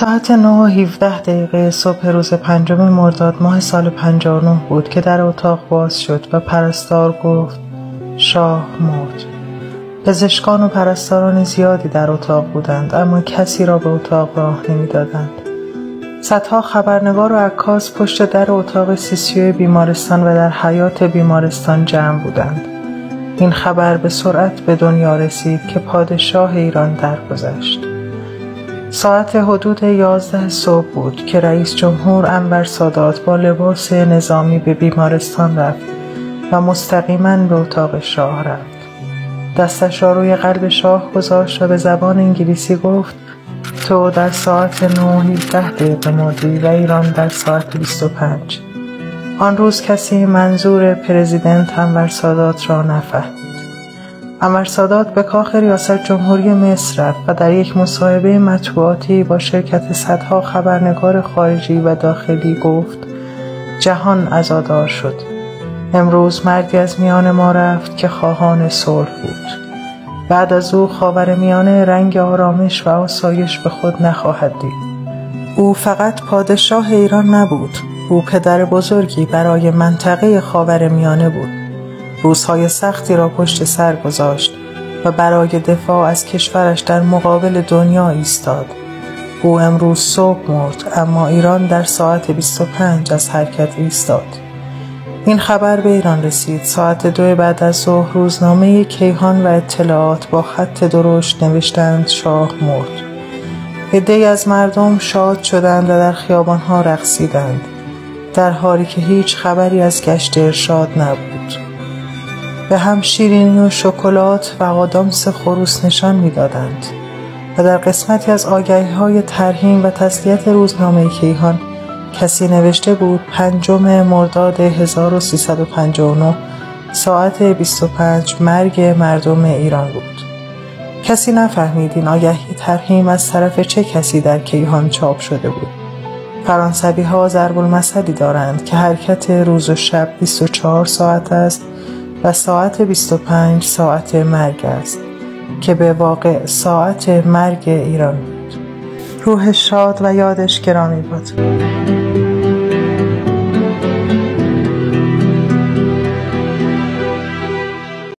ساعت 9:17 صبح روز 5 مرداد ماه سال 59 بود که در اتاق باز شد و پرستار گفت شاه مرد. پزشکان و پرستاران زیادی در اتاق بودند، اما کسی را به اتاق راه نمی‌دادند. صدها خبرنگار و عکاس پشت در اتاق CCU بیمارستان و در حیاط بیمارستان جمع بودند. این خبر به سرعت به دنیا رسید که پادشاه ایران درگذشت. ساعت حدود 11 صبح بود که رئیس جمهور انور سادات با لباس نظامی به بیمارستان رفت و مستقیما به اتاق شاه رفت. دستش را روی قلب شاه گذاشت و به زبان انگلیسی گفت تو در ساعت 9:17 مردی و ایران در ساعت 25. آن روز کسی منظور پرزیدنت انور سادات را نفهمید. انور سادات به کاخ ریاست جمهوری مصر رفت و در یک مصاحبه مطبوعاتی با شرکت صدها خبرنگار خارجی و داخلی گفت جهان عزادار شد. امروز مردی از میان ما رفت که خواهان صلح بود. بعد از او خاورمیانه رنگ آرامش و آسایش به خود نخواهد دید. او فقط پادشاه ایران نبود، او پدر بزرگی برای منطقه خاورمیانه بود. روزهای سختی را پشت سر گذاشت و برای دفاع از کشورش در مقابل دنیا ایستاد. او امروز صبح مرد، اما ایران در ساعت 25 از حرکت ایستاد. این خبر به ایران رسید. ساعت 2 بعد از ظهر روزنامه کیهان و اطلاعات با خط درشت نوشتند شاه مرد. عده‌ای از مردم شاد شدند و در خیابان‌ها رقصیدند، در حالی که هیچ خبری از گشت ارشاد نبود. به هم شیرینی و شکلات و آدامس خروس نشان می‌دادند و در قسمتی از آگهی‌های ترحیم و تسلیت روزنامه کیهان کسی نوشته بود 5 مرداد 1359 ساعت 25 مرگ مردم ایران بود. کسی نفهمید این آگهی ترحیم از طرف چه کسی در کیهان چاپ شده بود. فرانسوی‌ها ضرب المثلی دارند که حرکت روز و شب 24 ساعت است و ساعت 25 ساعت مرگ است که به واقع ساعت مرگ ایران بود. روح شاد و یادش گرامی باد.